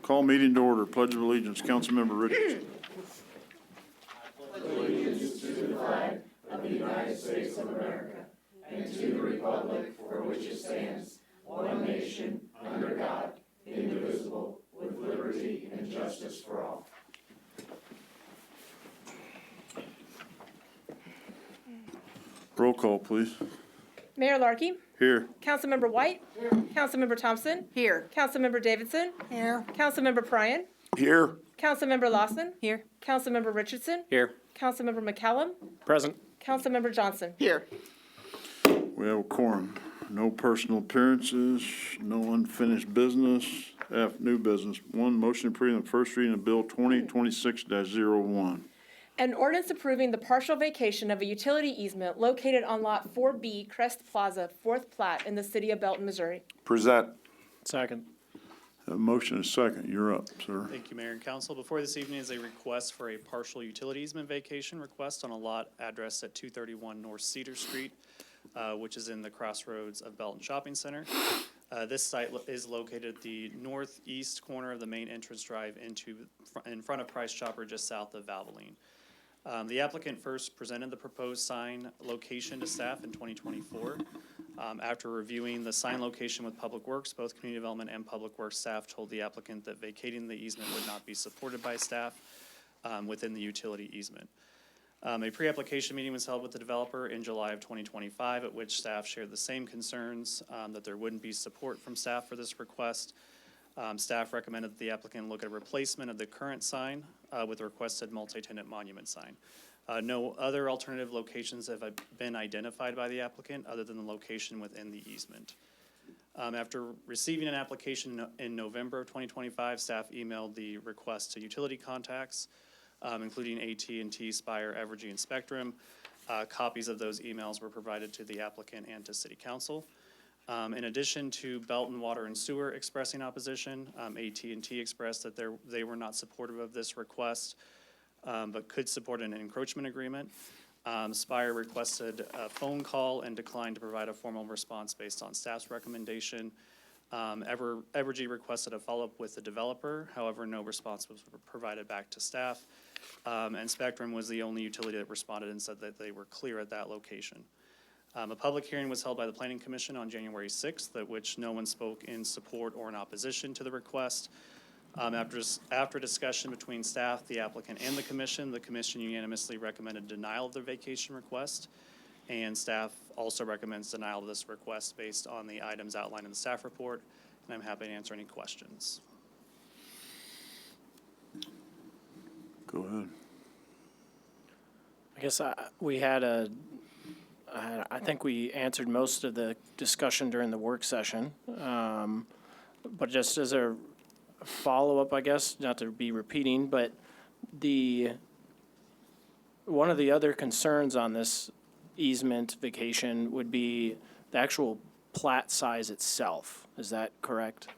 Call meeting to order. Pledge of Allegiance. Councilmember Richardson. Roll call, please. Mayor Larkey. Here. Councilmember White. Here. Councilmember Thompson. Here. Councilmember Davidson. Here. Councilmember Pryan. Here. Councilmember Lawson. Here. Councilmember Richardson. Here. Councilmember McCallum. Present. Councilmember Johnson. Here. We have a quorum. No personal appearances, no unfinished business. F, new business. One, motion approving the first reading of Bill 2026-01. An ordinance approving the partial vacation of a utility easement located on Lot 4B Crest Plaza, 4th Plat in the city of Belton, Missouri. Present. Second. A motion is second. You're up, sir. Thank you, Mayor and Council. Before this evening is a request for a partial utility easement vacation request on a lot addressed at 231 North Cedar Street, which is in the crossroads of Belton Shopping Center. This site is located at the northeast corner of the main entrance drive in front of Price Chopper, just south of Valvoline. The applicant first presented the proposed sign location to staff in 2024. After reviewing the sign location with Public Works, both Community Development and Public Works staff told the applicant that vacating the easement would not be supported by staff within the utility easement. A pre-application meeting was held with the developer in July of 2025, at which staff shared the same concerns, that there wouldn't be support from staff for this request. Staff recommended that the applicant look at a replacement of the current sign with a requested multi-tenant monument sign. No other alternative locations have been identified by the applicant other than the location within the easement. After receiving an application in November of 2025, staff emailed the request to utility contacts, including AT&T, Spire, Evergy, and Spectrum. Copies of those emails were provided to the applicant and to City Council. In addition to Belton Water and Sewer expressing opposition, AT&T expressed that they were not supportive of this request, but could support an encroachment agreement. Spire requested a phone call and declined to provide a formal response based on staff's recommendation. Evergy requested a follow-up with the developer, however, no response was provided back to staff. And Spectrum was the only utility that responded and said that they were clear at that location. A public hearing was held by the Planning Commission on January 6th, at which no one spoke in support or in opposition to the request. After discussion between staff, the applicant, and the commission unanimously recommended denial of the vacation request, and staff also recommends denial of this request based on the items outlined in the staff report, and I'm happy to answer any questions. Go ahead. I guess I think we answered most of the discussion during the work session. But just as a follow-up, I guess, not to be repeating, but one of the other concerns on this easement vacation would be the actual plat size itself. Is that correct?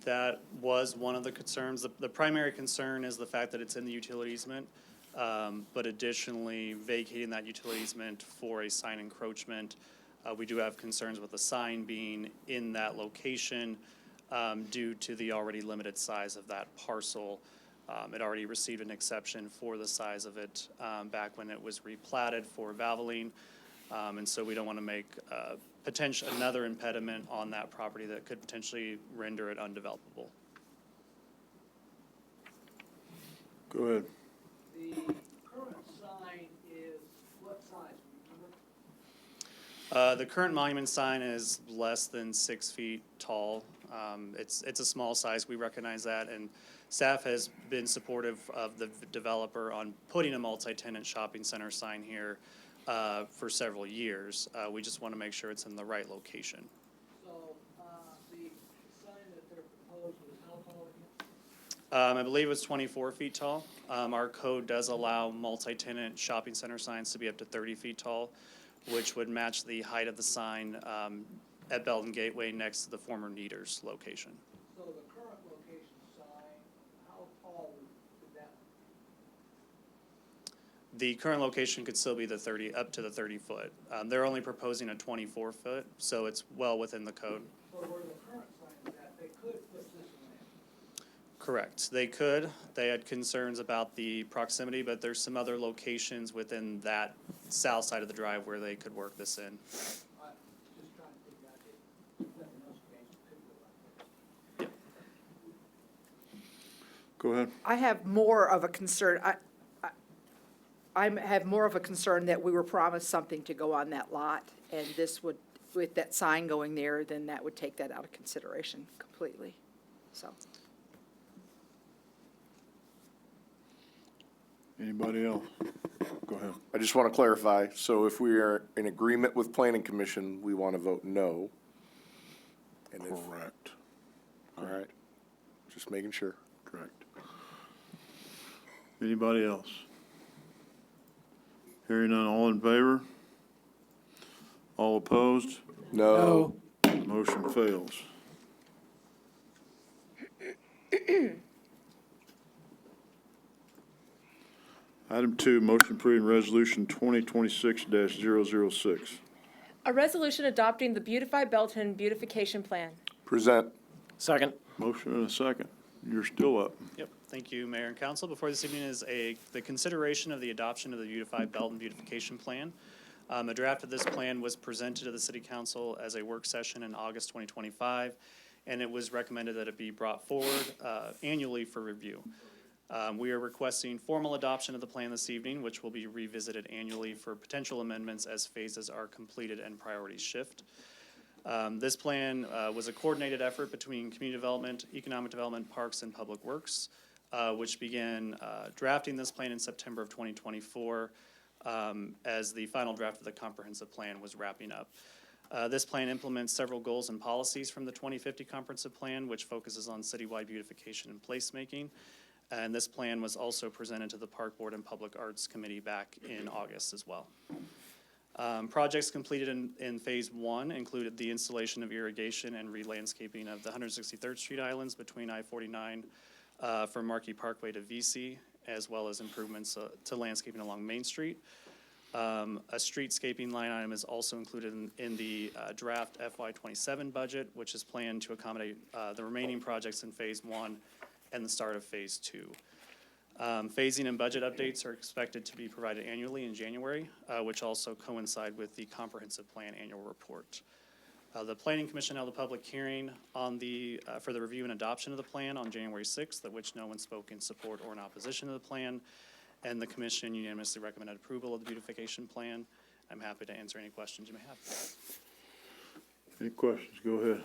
That was one of the concerns. The primary concern is the fact that it's in the utility easement, but additionally vacating that utility easement for a sign encroachment. We do have concerns with the sign being in that location due to the already limited size of that parcel. It already received an exception for the size of it back when it was replatted for Valvoline, and so we don't want to make another impediment on that property that could potentially render it undevelopable. Go ahead. The current sign is what size? The current monument sign is less than 6 feet tall. It's a small size. We recognize that, and staff has been supportive of the developer on putting a multi-tenant shopping center sign here for several years. We just want to make sure it's in the right location. So the sign that they're proposing is how tall again? I believe it's 24 feet tall. Our code does allow multi-tenant shopping center signs to be up to 30 feet tall, which would match the height of the sign at Belton Gateway next to the former Neaters location. So the current location sign, how tall would that be? The current location could still be up to the 30 foot. They're only proposing a 24 foot, so it's well within the code. So where the current sign is at, they could put this one in? Correct. They could. They had concerns about the proximity, but there's some other locations within that south side of the drive where they could work this in. I'm just trying to figure out if nothing else changed, it could go like that. Go ahead. I have more of a concern, I have more of a concern that we were promised something to go on that lot, and this would, with that sign going there, then that would take that out of consideration completely, so. Anybody else? Go ahead. I just want to clarify, so if we are in agreement with planning commission, we want to vote no. And if, Correct. all right, just making sure. Correct. Anybody else? Hearing none, all in favor? All opposed? No. Motion fails. Item 2, motion approving resolution 2026-006. A resolution adopting the Beautify Belton beautification plan. Present. Second. Motion and a second. You're still up. Yep, thank you, Mayor and Council. Before this evening is the consideration of the adoption of the Beautified Belton Beautification Plan. A draft of this plan was presented to the City Council as a work session in August 2025, and it was recommended that it be brought forward annually for review. We are requesting formal adoption of the plan this evening, which will be revisited annually for potential amendments as phases are completed and priorities shift. This plan was a coordinated effort between community development, economic development, parks, and public works, which began drafting this plan in September of 2024 as the final draft of the comprehensive plan was wrapping up. This plan implements several goals and policies from the 2050 comprehensive plan, which focuses on citywide beautification and placemaking. And this plan was also presented to the Park Board and Public Arts Committee back in August as well. Projects completed in Phase 1 included the installation of irrigation and re-landscaping of the 163rd Street Islands between I-49 from Markey Parkway to VC, as well as improvements to landscaping along Main Street. A streetscaping line item is also included in the draft FY27 budget, which is planned to accommodate the remaining projects in Phase 1 and the start of Phase 2. Phasing and budget updates are expected to be provided annually in January, which also coincide with the comprehensive plan annual report. The Planning Commission held a public hearing on for the review and adoption of the plan on January 6th, at which no one spoke in support or in opposition to the plan, and the Commission unanimously recommended approval of the beautification plan. I'm happy to answer any questions you may have. Any questions? Go ahead.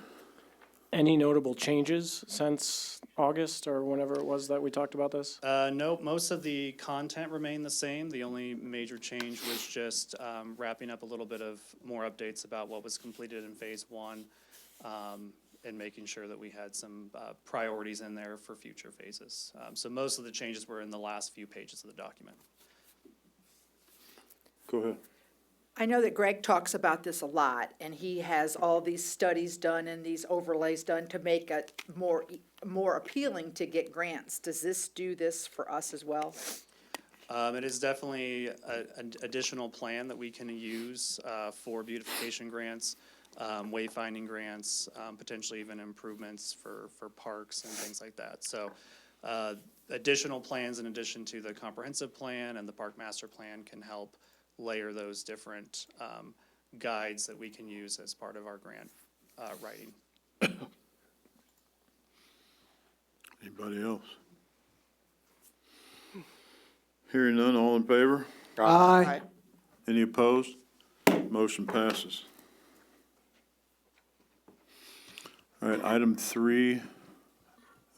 Any notable changes since August or whenever it was that we talked about this? No, most of the content remained the same. The only major change was just wrapping up a little bit of more updates about what was completed in Phase 1 and making sure that we had some priorities in there for future phases. So most of the changes were in the last few pages of the document. Go ahead. I know that Greg talks about this a lot, and he has all these studies done and these overlays done to make it more appealing to get grants. Does this do this for us as well? It is definitely an additional plan that we can use for beautification grants, wayfinding grants, potentially even improvements for parks and things like that. So additional plans in addition to the comprehensive plan and the park master plan can help layer those different guides that we can use as part of our grant writing. Anybody else? Hearing none, all in favor? Aye. Any opposed? Motion passes. All right, item 3, I'm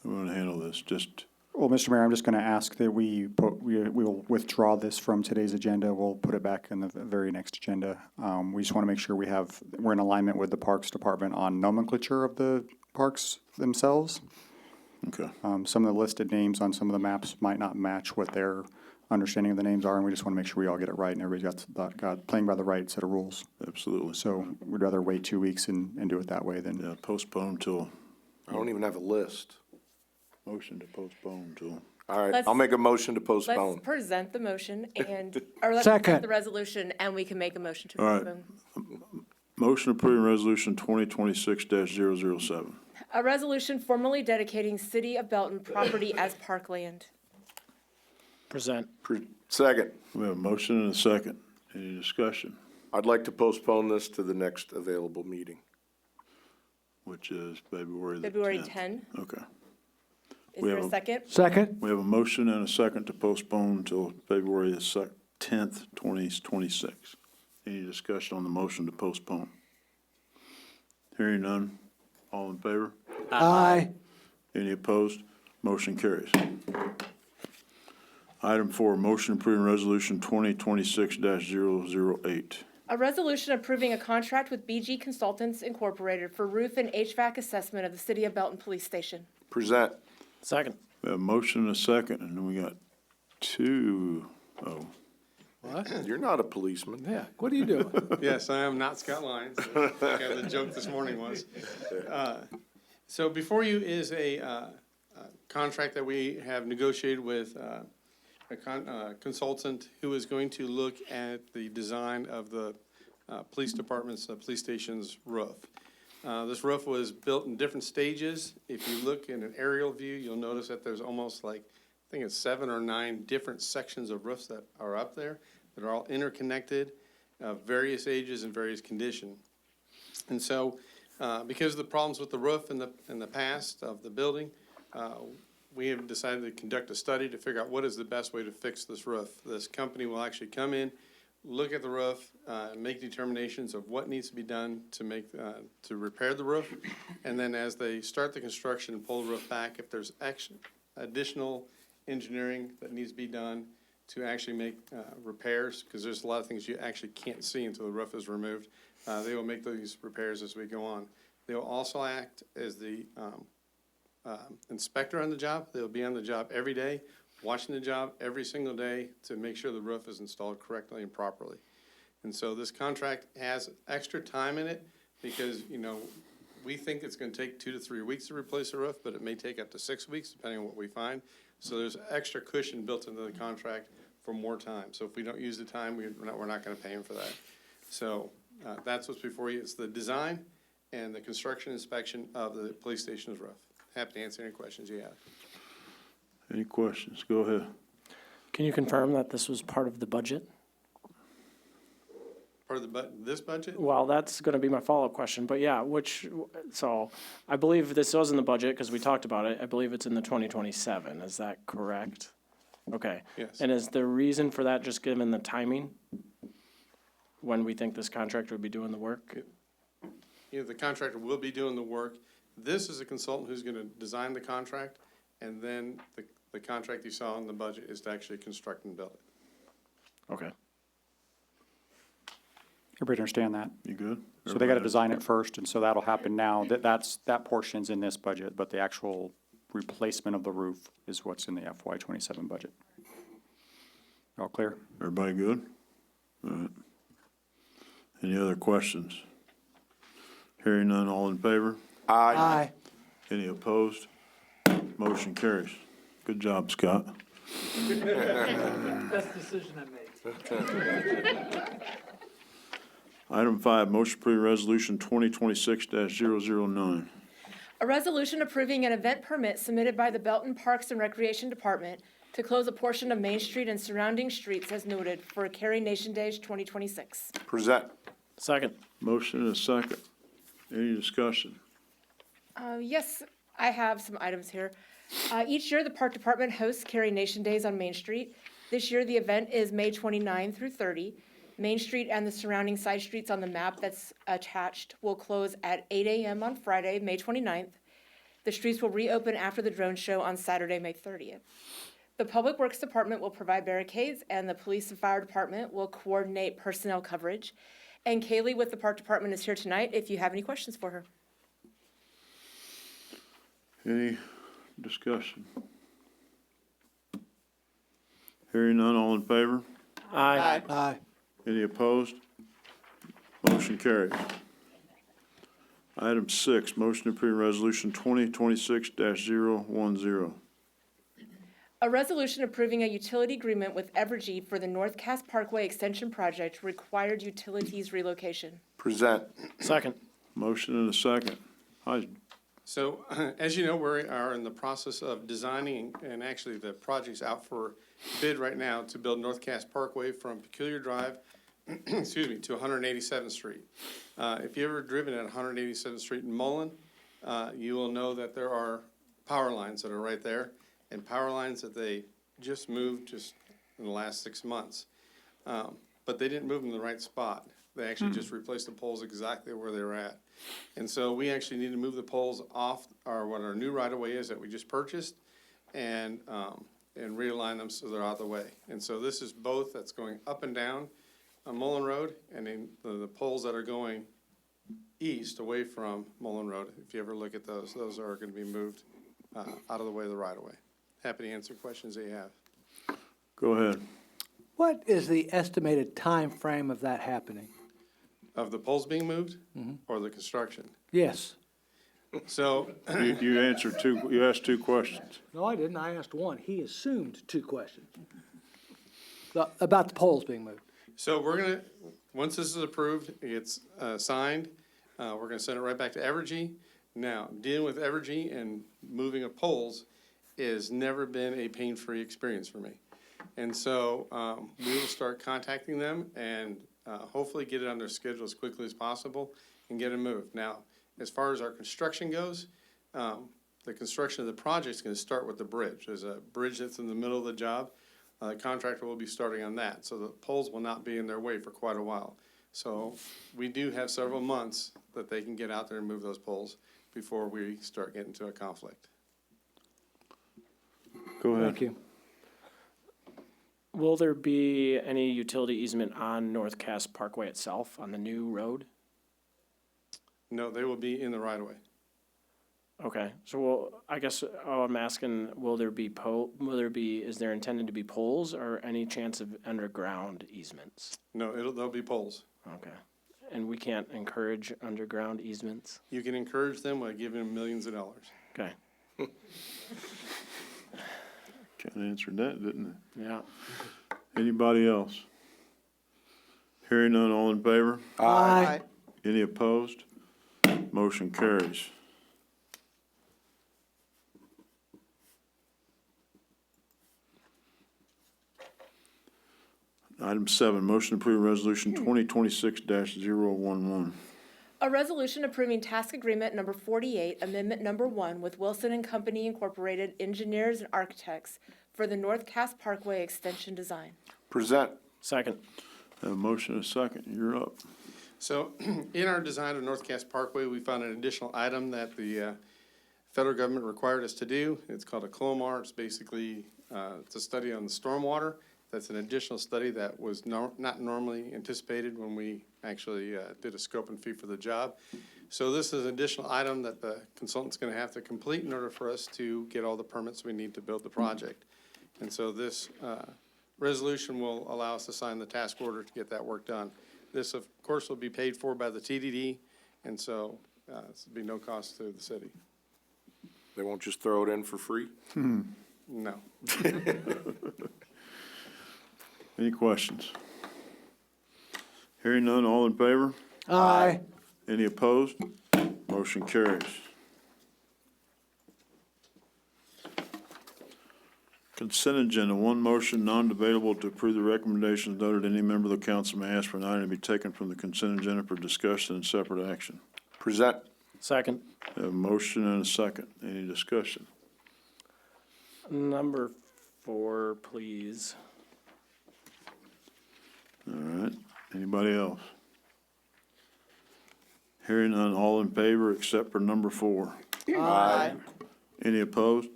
going to handle this, just, Well, Mr. Mayor, I'm just going to ask that we will withdraw this from today's agenda. We'll put it back in the very next agenda. We just want to make sure we're in alignment with the Parks Department on nomenclature of the parks themselves. okay. Some of the listed names on some of the maps might not match what their understanding of the names are, and we just want to make sure we all get it right and everybody's got playing by the right set of rules. Absolutely. So we'd rather wait 2 weeks and do it that way than. Yeah, postpone till, I don't even have a list. motion to postpone till, All right, Let's- I'll make a motion to postpone. Let's present the motion and, or let's Second. present the resolution and we can make a motion to All right. postpone. Motion approving resolution 2026-007. A resolution formally dedicating City of Belton property as parkland. Present. Second. We have a motion and a second. Any discussion? I'd like to postpone this to the next available meeting. Which is February the 10th. February 10. Okay. Is We there have a a- second? Second. We have a motion and a second to postpone until February the 10th, 2026. Any discussion on the motion to postpone? Hearing none. All in favor? Aye. Any opposed? Motion carries. Item 4, motion approving resolution 2026-008. A resolution approving a contract with BG Consultants Incorporated for roof and HVAC assessment of the City of Belton Police Station. Present. Second. We have a motion and a second, and then we got You're not a policeman. Yeah, what are you doing? Yes, I am not Scott Lyons. The joke this morning was. So before you is a contract that we have negotiated with a consultant who is going to look at the design of the police department's, police station's roof. This roof was built in different stages. If you look in an aerial view, you'll notice that there's almost like, I think it's 7 or 9 different sections of roofs that are up there that are all interconnected, various ages and various condition. And so, because of the problems with the roof in the past of the building, we have decided to conduct a study to figure out what is the best way to fix this roof. This company will actually come in, look at the roof, make determinations of what needs to be done to repair the roof. And then as they start the construction and pull the roof back, if there's additional engineering that needs to be done to actually make repairs, because there's a lot of things you actually can't see until the roof is removed, they will make these repairs as we go on. They will also act as the inspector on the job. They'll be on the job every day, watching the job every single day to make sure the roof is installed correctly and properly. And so this contract has extra time in it because, we think it's going to take 2 to 3 weeks to replace the roof, but it may take up to 6 weeks depending on what we find. So there's extra cushion built into the contract for more time. So if we don't use the time, we're not going to pay him for that. So that's what's before you. It's the design and the construction inspection of the police station's roof. Happy to answer any questions you have. Any questions? Go ahead. Can you confirm that this was part of the budget? Part of this budget? Well, that's going to be my follow-up question, but yeah, so I believe this was in the budget because we talked about it. I believe it's in the 2027. Is that correct? Okay. Yes. And is the reason for that just given the timing? When we think this contractor would be doing the work? The contractor will be doing the work. This is a consultant who's going to design the contract, and then the contract you saw in the budget is to actually construct and build it. Okay. Everybody understand that? You good? So they gotta design it first, and so that'll happen now. That portion's in this budget, but the actual replacement of the roof is what's in the FY '27 budget. All clear? Everybody good? All right. Any other questions? Hearing none, all in favor? Aye. Any opposed? Motion carries. Good job, Scott. Best decision I made. Item 5, motion approving resolution 2026-009. A resolution approving an event permit submitted by the Belton Parks and Recreation Department to close a portion of Main Street and surrounding streets as noted for Carry Nation Days 2026. Present. Second. Motion and a second. Any discussion? Yes, I have some items here. Each year, the Park Department hosts Carry Nation Days on Main Street. This year, the event is May 29 through 30. Main Street and the surrounding side streets on the map that's attached will close at 8 a.m. on Friday, May 29th. The streets will reopen after the drone show on Saturday, May 30th. The Public Works Department will provide barricades, and the Police and Fire Department will coordinate personnel coverage. And Kaylee with the Park Department is here tonight if you have any questions for her. Any discussion? Hearing none, all in favor? Aye. Aye. Any opposed? Motion carries. Item 6, motion to approve resolution 2026-010. A resolution approving a utility agreement with Evergy for the North Cass Parkway Extension Project required utilities relocation. Present. Second. Motion and a second. Hi, So, as you know, we are in the process of designing, and actually the project's out for bid right now to build North Cass Parkway from Peculiar Drive, excuse me, to 187th Street. If you've ever driven at 187th Street in Mullen, you will know that there are power lines that are right there, and power lines that they just moved just in the last 6 months. But they didn't move them in the right spot. They actually just replaced the poles exactly where they were at. And so we actually need to move the poles off what our new right-of-way is that we just purchased and realign them so they're out of the way. And so this is both that's going up and down on Mullen Road, and then the poles that are going east away from Mullen Road. If you ever look at those are gonna be moved out of the way of the right-of-way. Happy to answer questions that you have. go ahead. What is the estimated time frame of that happening? Of the poles being moved or the construction? Yes. So, You answered you asked two questions. No, I didn't. I asked one. He assumed two questions. About the poles being moved. so we're gonna, once this is approved, it gets signed, we're gonna send it right back to Evergy. Now, dealing with Evergy and moving of poles has never been a pain-free experience for me. And so, we will start contacting them and hopefully get it on their schedule as quickly as possible and get it moved. Now, as far as our construction goes, the construction of the project is gonna start with the bridge. There's a bridge that's in the middle of the job. The contractor will be starting on that, so the poles will not be in their way for quite a while. So we do have several months that they can get out there and move those poles before we start getting to a conflict. Go ahead. Thank you. Will there be any utility easement on North Cass Parkway itself, on the new road? No, they will be in the right of way. Okay, so well, I guess, I'm asking, is there intended to be poles or any chance of underground easements? No, there'll be poles. Okay, and we can't encourage underground easements? You can encourage them by giving them millions of dollars. Okay, Ken answered that, didn't it? yeah. Anybody else? Hearing none, all in favor? Aye. Any opposed? Motion carries. Item 7, motion to approve resolution 2026-011. A resolution approving task agreement number 48, amendment number 1 with Wilson and Company Incorporated Engineers and Architects for the North Cass Parkway Extension Design. Present. Second. Have a motion and a second. You're up. So in our design of North Cass Parkway, we found an additional item that the federal government required us to do. It's called a CLOMAR. It's basically, it's a study on the stormwater. That's an additional study that was not normally anticipated when we actually did a scope and fee for the job. So this is an additional item that the consultant's gonna have to complete in order for us to get all the permits we need to build the project. And so this resolution will allow us to sign the task order to get that work done. This, of course, will be paid for by the TDD, and so this will be no cost to the city. They won't just throw it in for free? No. Any questions? Hearing none, all in favor? Aye. Any opposed? Motion carries. Consent agenda, one motion, non-debatable, to approve the recommendations noted. Any member of the council may ask for an item to be taken from the consent agenda for discussion and separate action. Present. Second. Have a motion and a second. Any discussion? Number 4, please. All right. Anybody else? Hearing none, all in favor except for number 4. Aye. Any opposed?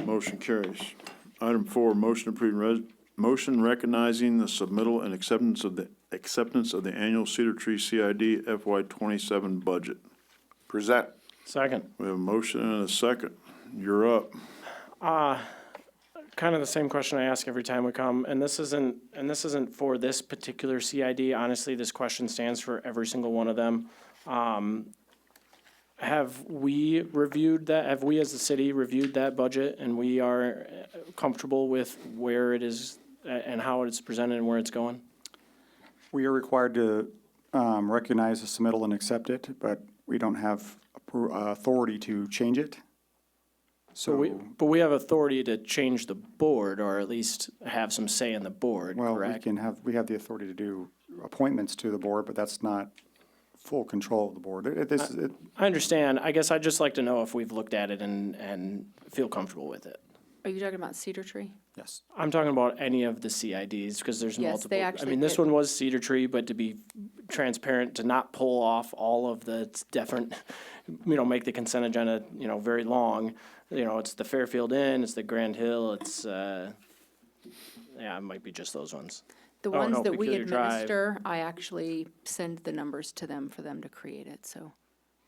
Motion carries. Item 4, motion approving motion recognizing the submittal and acceptance of the annual Cedar Tree CID FY27 budget. Present. Second. We have a motion and a second. You're up. Kind of the same question I ask every time we come, and this isn't for this particular CID. Honestly, this question stands for every single one of them. have we reviewed that? Have we as a city reviewed that budget and we are comfortable with where it is and how it's presented and where it's going? We are required to recognize the submittal and accept it, but we don't have authority to change it. But we have authority to change the board, or at least have some say in the board, Well, correct? we have the authority to do appointments to the board, but that's not full control of the board. I understand. I guess I'd just like to know if we've looked at it and feel comfortable with it. Are you talking about Cedar Tree? Yes. I'm talking about any of the CIDs, because there's Yes, multiple. they I actually mean, this did. one was Cedar Tree, but to be transparent, to not pull off all of the different, make the consent agenda, very long. It's the Fairfield Inn, it's the Grand Hill, it's, it might be just those ones. The Oh, ones no, that we Peculiar Drive. administer, I actually send the numbers to them for them to create it, so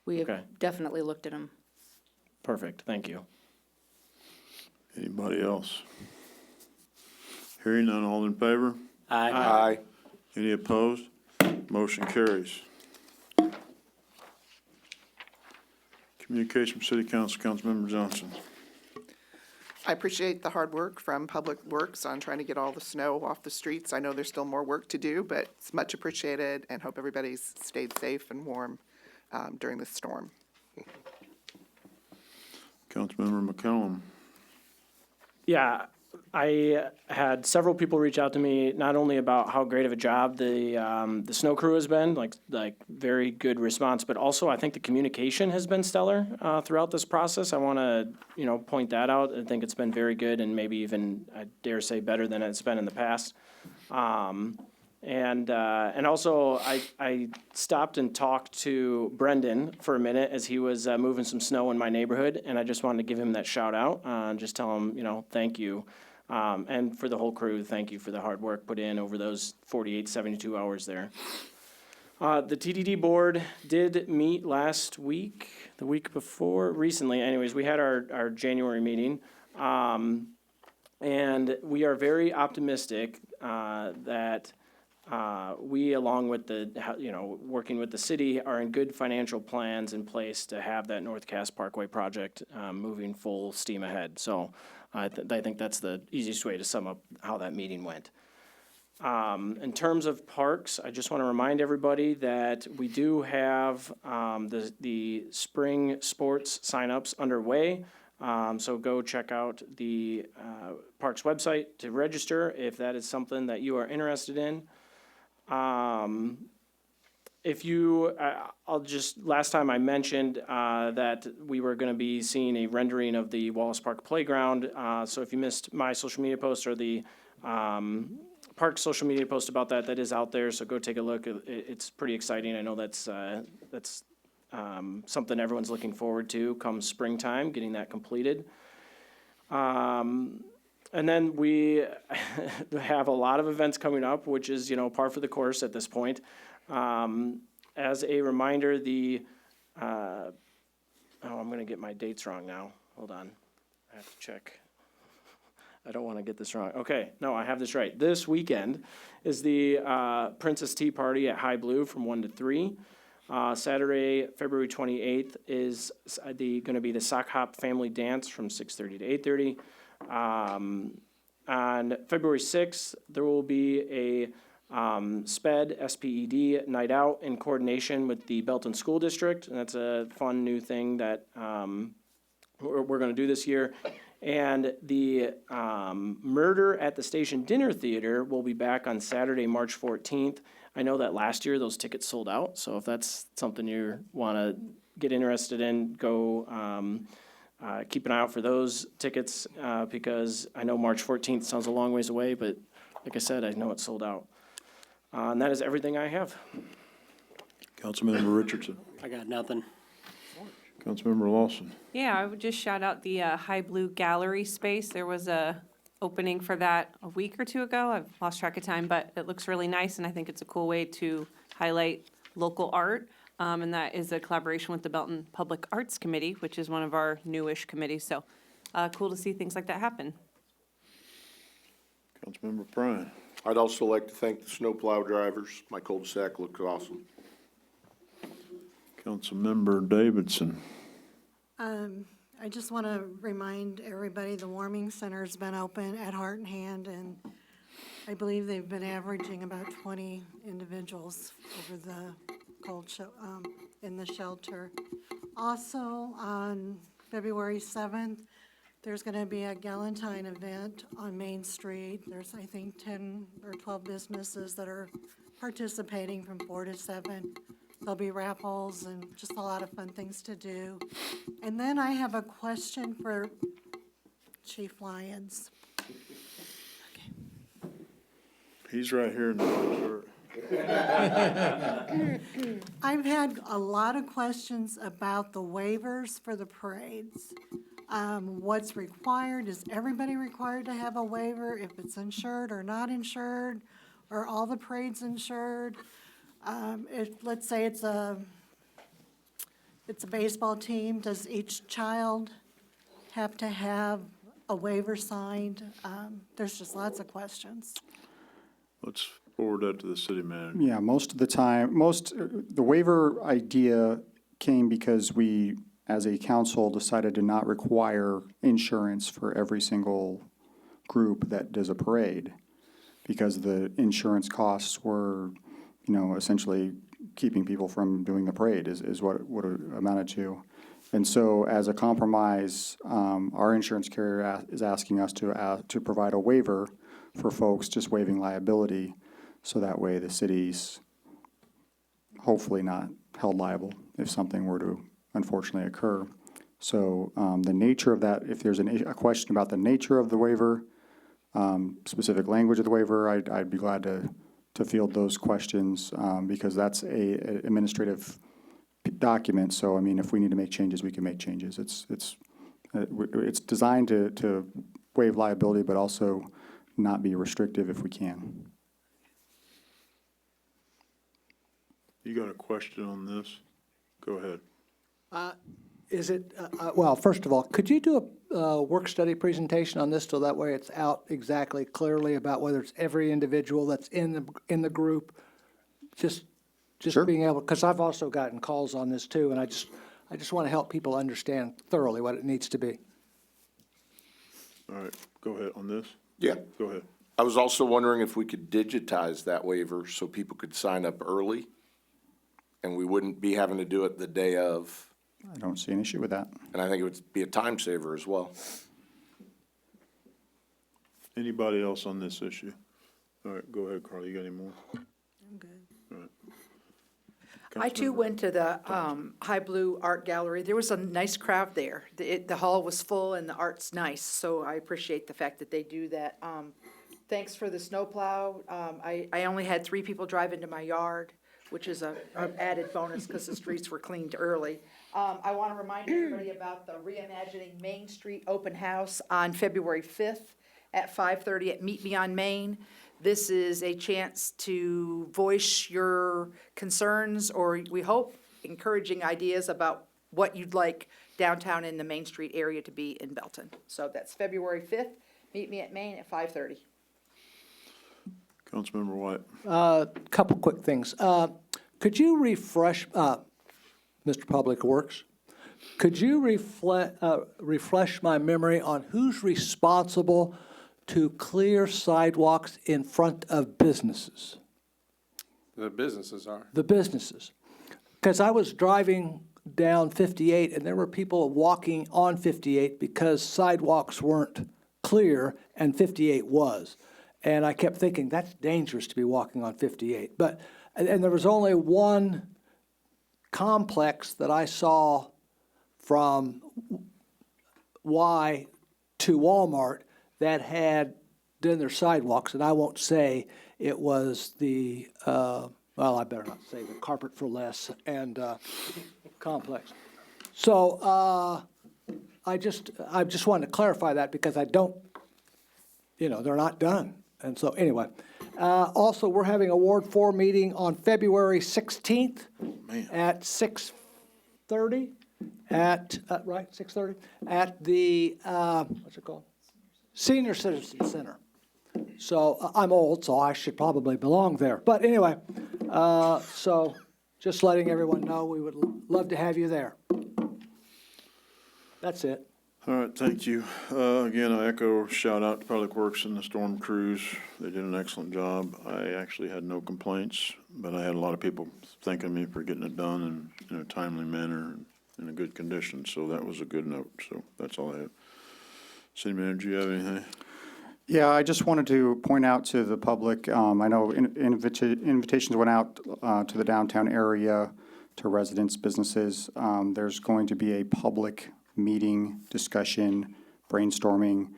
we Okay. have definitely looked at them. Perfect, thank you. Anybody else? Hearing none, all in favor? Aye. Any opposed? Motion carries. Communication from City Council, Councilmember Johnson. I appreciate the hard work from Public Works on trying to get all the snow off the streets. I know there's still more work to do, but it's much appreciated, and hope everybody's stayed safe and warm during this storm. Councilmember McCollum. Yeah, I had several people reach out to me, not only about how great of a job the snow crew has been, like very good response, but also I think the communication has been stellar throughout this process. I want to, point that out. I think it's been very good, and maybe even, I dare say, better than it's been in the past. And also, I stopped and talked to Brendan for a minute as he was moving some snow in my neighborhood, and I just wanted to give him that shout out, and just tell him, thank you. And for the whole crew, thank you for the hard work put in over those 48, 72 hours there. The TDD board did meet last week, the week before, recently. Anyways, we had our January meeting. And we are very optimistic that we, along with working with the city, are in good financial plans in place to have that North Cass Parkway project moving full steam ahead. So I think that's the easiest way to sum up how that meeting went. In terms of parks, I just want to remind everybody that we do have the spring sports signups underway. So go check out the parks website to register if that is something that you are interested in. Last time I mentioned that we were going to be seeing a rendering of the Wallace Park Playground. So if you missed my social media post or the park social media post about that, that is out there. So go take a look. It's pretty exciting. I know that's something everyone's looking forward to come springtime, getting that completed. And then we have a lot of events coming up, which is, par for the course at this point. As a reminder, I'm going to get my dates wrong now. Hold on. I have to check. I don't want to get this wrong. Okay, no, I have this right. This weekend is the Princess Tea Party at High Blue from 1 to 3. Saturday, February 28th is going to be the Sock Hop Family Dance from 6:30 to 8:30. On February 6th, there will be a SPED night out in coordination with the Belton School District. And that's a fun new thing that we're going to do this year. And the Murder at the Station Dinner Theater will be back on Saturday, March 14th. I know that last year those tickets sold out, so if that's something you want to get interested in, go keep an eye out for those tickets because I know March 14th sounds a long ways away, but like I said, I know it's sold out. And that is everything I have. Councilmember Richardson. I got nothing. Councilmember Lawson. Yeah, I would just shout out the High Blue Gallery space. There was a opening for that a week or two ago. I've lost track of time, but it looks really nice, and I think it's a cool way to highlight local art. And that is a collaboration with the Belton Public Arts Committee, which is one of our newish committees. So cool to see things like that happen. Councilmember Bryan. I'd also like to thank the snowplow drivers. My cul-de-sac looks awesome. Councilmember Davidson. I just want to remind everybody, the warming center's been open at Heart and Hand, and I believe they've been averaging about 20 individuals over the in the shelter. Also, on February 7th, there's going to be a Galentine event on Main Street. There's, I think, 10 or 12 businesses that are participating from 4 to 7. There'll be raffles and just a lot of fun things to do. And then I have a question for Chief Lyons. He's right here in the white shirt. I've had a lot of questions about the waivers for the parades. What's required? Is everybody required to have a waiver if it's insured or not insured? Are all the parades insured? If, let's say it's a baseball team, does each child have to have a waiver signed? There's just lots of questions. Let's forward that to the city manager. Yeah, most of the time, the waiver idea came because we, as a council, decided to not require insurance for every single group that does a parade, because the insurance costs were, essentially keeping people from doing the parade is what it amounted to. And so as a compromise, our insurance carrier is asking us to provide a waiver for folks, just waiving liability, so that way the city's hopefully not held liable if something were to unfortunately occur. So the nature of that, if there's a question about the nature of the waiver, specific language of the waiver, I'd be glad to field those questions, because that's a administrative document. So, I mean, if we need to make changes, we can make changes. It's designed to waive liability, but also not be restrictive if we can. You got a question on this? Go ahead. Is it, well, first of all, could you do a work study presentation on this so that way it's out exactly clearly about whether it's every individual that's in the group? Just Sure. being able, because I've also gotten calls on this too, and I just want to help people understand thoroughly what it needs to be. All right, go ahead on this. Yeah. Go ahead. I was also wondering if we could digitize that waiver so people could sign up early and we wouldn't be having to do it the day of. I don't see an issue with that. And I think it would be a time saver as well. Anybody else on this issue? All right, go ahead, Carl. You got any more? I'm good. All right. I too Councilmember- went to the High Blue Art Gallery. There was a nice crowd there. The hall was full and the art's nice, so I appreciate the fact that they do that. Thanks for the snowplow. I only had 3 people drive into my yard, which is an added bonus because the streets were cleaned early. I want to remind everybody about the Reimagining Main Street Open House on February 5th at 5:30 at Meet Me on Main. This is a chance to voice your concerns, or we hope, encouraging ideas about what you'd like downtown in the Main Street area to be in Belton. So that's February 5th. Meet me at Main at 5:30. Councilmember White. Couple quick things. Could you refresh, Mr. Public Works, could you refresh my memory on who's responsible to clear sidewalks in front of businesses? The businesses are. The businesses. Because I was driving down 58 and there were people walking on 58 because sidewalks weren't clear and 58 was. And I kept thinking, that's dangerous to be walking on 58. But, and there was only one complex that I saw from Y to Walmart that had done their sidewalks, and I won't say it was the, well, I better not say the Carpet for Less and complex. So I just wanted to clarify that because I don't, they're not done. And so anyway, also we're having a Ward 4 meeting on February 16th at 6:30 at, right, 6:30 at the, what's it called? Senior Citizen Center. So I'm old, so I should probably belong there. But anyway, so just letting everyone know we would love to have you there. That's it. All right, thank you. Again, I echo shout out to Public Works and the storm crews. They did an excellent job. I actually had no complaints, but I had a lot of people thanking me for getting it done in a timely manner and in a good condition, so that was a good note. So that's all I have. City Manager, do you have anything? Yeah, I just wanted to point out to the public, I know invitations went out to the downtown area, to residents, businesses. There's going to be a public meeting, discussion, brainstorming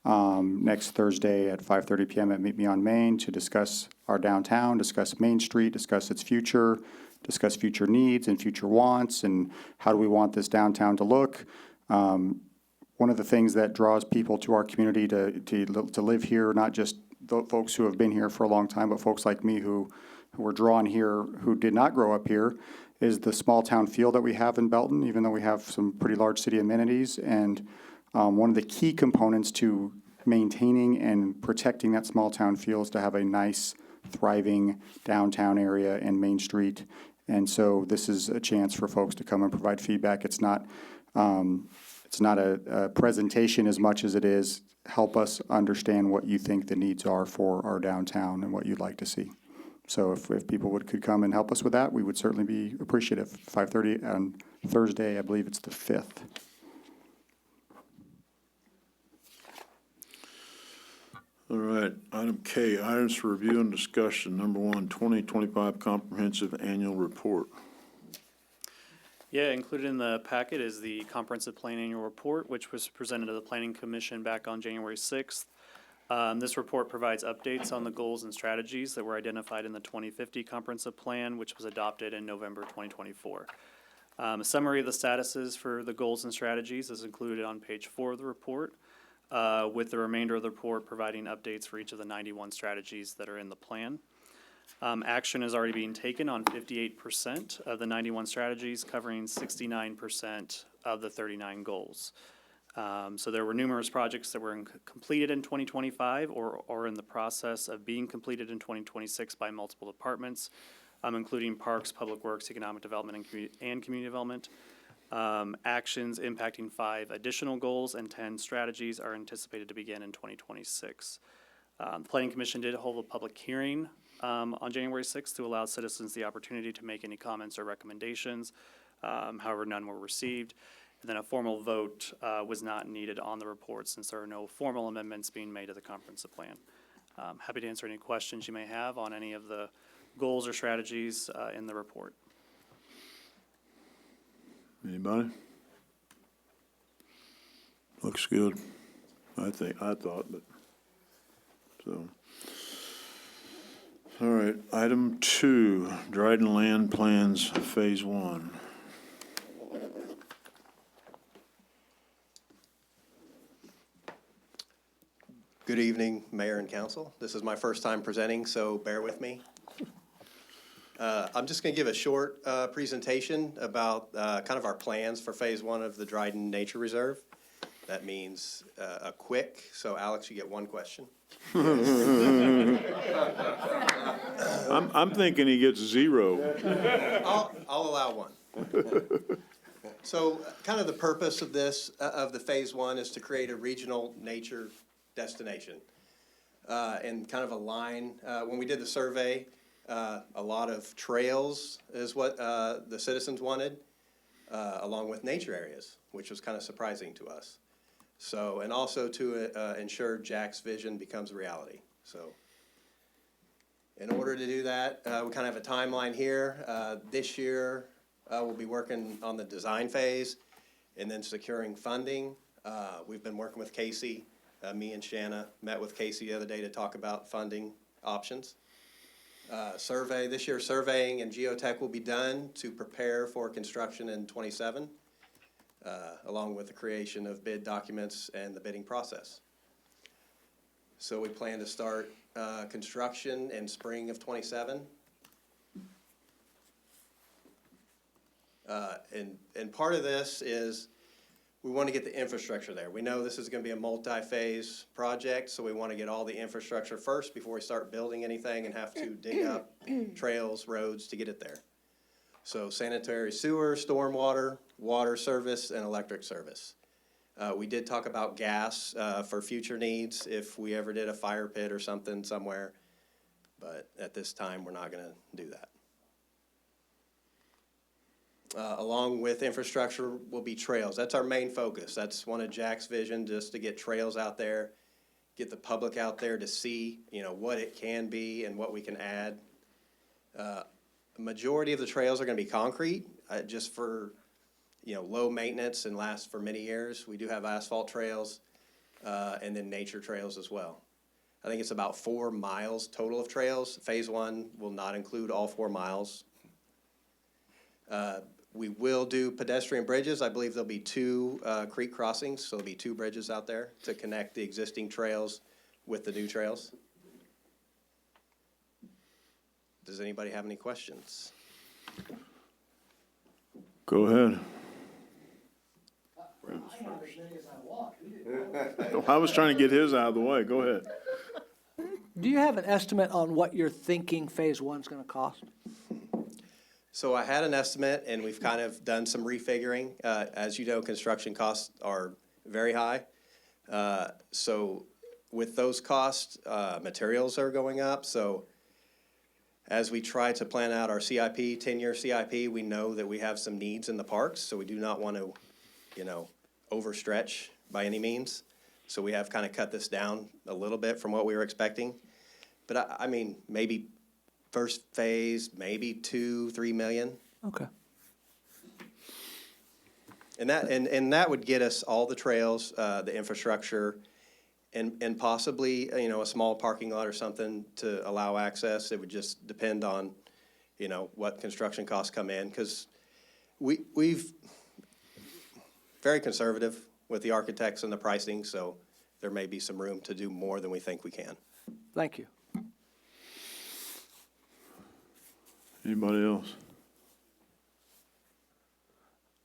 next Thursday at 5:30 PM at Meet Me on Main to discuss our downtown, discuss Main Street, discuss its future, discuss future needs and future wants, and how do we want this downtown to look. One of the things that draws people to our community to live here, not just the folks who have been here for a long time, but folks like me who were drawn here, who did not grow up here, is the small town feel that we have in Belton, even though we have some pretty large city amenities. And one of the key components to maintaining and protecting that small town feel is to have a nice, thriving downtown area and Main Street. And so this is a chance for folks to come and provide feedback. It's not a presentation as much as it is help us understand what you think the needs are for our downtown and what you'd like to see. So if people could come and help us with that, we would certainly be appreciative. 5:30 on Thursday, I believe it's the 5th. All right, item K, items for review and discussion. Number 1, 2025 Comprehensive Annual Report. Yeah, included in the packet is the Comprehensive Plan Annual Report, which was presented to the Planning Commission back on January 6th. This report provides updates on the goals and strategies that were identified in the 2050 Comprehensive Plan, which was adopted in November 2024. A summary of the statuses for the goals and strategies is included on page 4 of the report, with the remainder of the report providing updates for each of the 91 strategies that are in the plan. Action is already being taken on 58% of the 91 strategies, covering 69% of the 39 goals. So there were numerous projects that were completed in 2025 or in the process of being completed in 2026 by multiple departments, including Parks, Public Works, Economic Development, and Community Development. Actions impacting 5 additional goals and 10 strategies are anticipated to begin in 2026. The Planning Commission did hold a public hearing on January 6th to allow citizens the opportunity to make any comments or recommendations. However, none were received. And then a formal vote was not needed on the report since there are no formal amendments being made to the comprehensive plan. Happy to answer any questions you may have on any of the goals or strategies in the report. Anybody? Looks good. I thought, but, so. All right, item 2, Dryden Land Plans, Phase 1. Good evening, Mayor and Council. This is my first time presenting, so bear with me. I'm just going to give a short presentation about kind of our plans for Phase 1 of the Dryden Nature Reserve. That means a quick, so Alex, you get 1 question. I'm thinking he gets 0. I'll allow 1. So kind of the purpose of this, of the Phase 1 is to create a regional nature destination and kind of align. When we did the survey, a lot of trails is what the citizens wanted, along with nature areas, which was kind of surprising to us. So, and also to ensure Jack's vision becomes a reality. So in order to do that, we kind of have a timeline here. This year, we'll be working on the design phase and then securing funding. We've been working with Casey. Me and Shanna met with Casey the other day to talk about funding options. This year surveying and geotech will be done to prepare for construction in 27, along with the creation of bid documents and the bidding process. So we plan to start construction in spring of 27. And part of this is we want to get the infrastructure there. We know this is going to be a multi-phase project, so we want to get all the infrastructure first before we start building anything and have to dig up trails, roads to get it there. So sanitary sewer, stormwater, water service, and electric service. We did talk about gas for future needs if we ever did a fire pit or something somewhere, but at this time, we're not going to do that. Along with infrastructure will be trails. That's our main focus. That's one of Jack's vision, just to get trails out there, get the public out there to see, what it can be and what we can add. The majority of the trails are going to be concrete, just for, low maintenance and last for many years. We do have asphalt trails, and then nature trails as well. I think it's about 4 miles total of trails. Phase 1 will not include all 4 miles. We will do pedestrian bridges. I believe there'll be 2 creek crossings, so there'll be 2 bridges out there to connect the existing trails with the new trails. Does anybody have any questions? Go ahead. I was trying to get his out of the way. Go ahead. Do you have an estimate on what you're thinking Phase 1's gonna cost? So I had an estimate, and we've kind of done some refiguring. As you know, construction costs are very high. So with those costs, materials are going up. So as we try to plan out our CIP, 10-year CIP, we know that we have some needs in the parks, so we do not want to, overstretch by any means. So we have kind of cut this down a little bit from what we were expecting. But I mean, maybe first phase, maybe 2-3 million. Okay. And that would get us all the trails, the infrastructure, and possibly, a small parking lot or something to allow access. It would just depend on, what construction costs come in, because we've very conservative with the architects and the pricing, so there may be some room to do more than we think we can. Thank you. Anybody else?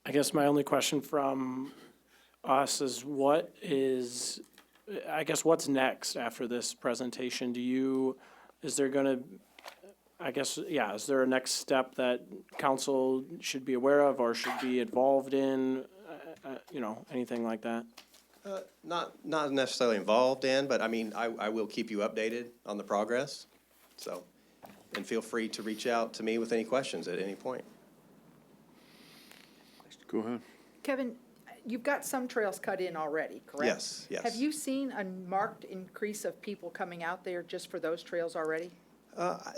I guess my only question from us is what's next after this presentation? Is there a next step that council should be aware of or should be involved in, anything like that? Not necessarily involved in, but I mean, I will keep you updated on the progress, so. And feel free to reach out to me with any questions at any point. Go ahead. Kevin, you've got some trails cut in already, correct? Yes, yes. Have you seen a marked increase of people coming out there just for those trails already?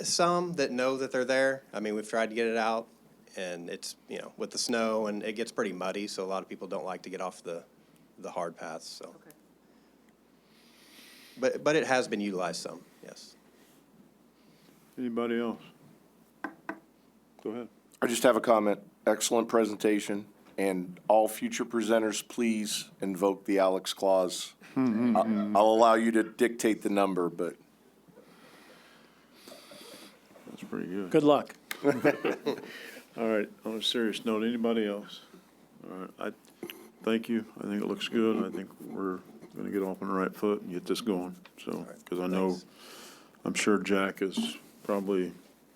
Some that know that they're there. I mean, we've tried to get it out, and it's, with the snow, and it gets pretty muddy, so a lot of people don't like to get off the hard paths, so. Okay. But it has been utilized some, yes. Anybody else? Go ahead. I just have a comment. Excellent presentation, and all future presenters, please invoke the Alex Clause. I'll allow you to dictate the number, but. That's pretty good. Good luck. All right, on a serious note, anybody else? All right, I thank you. I think it looks good. I think we're gonna get off on the right foot and get this going, so, because I know, Thanks. I'm sure Jack is probably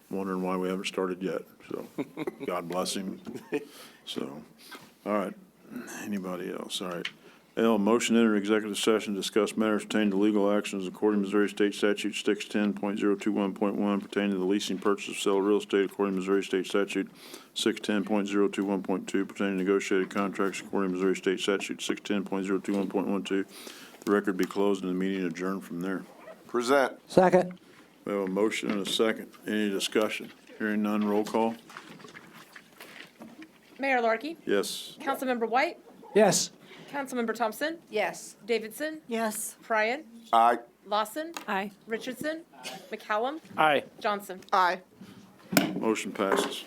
wondering why we haven't started yet, so, God bless him. So, all right, anybody else? All right. L, motion to enter executive session, discuss matters pertaining to legal actions according to Missouri State Statute 610.021.1 pertaining to the leasing, purchase, or sale of real estate according to Missouri State Statute 610.021.2 pertaining to negotiated contracts according to Missouri State Statute 610.021.12. The record be closed and the meeting adjourned from there. Present. Second. We have a motion and a second. Any discussion? Hearing none, roll call. Mayor Larkey, Yes. Councilmember White, Yes. Councilmember Thompson, Yes. Davidson, Yes. Pryan, Aye. Lawson, Aye. Richardson, McCallum, Aye. Johnson. Aye. Motion passes.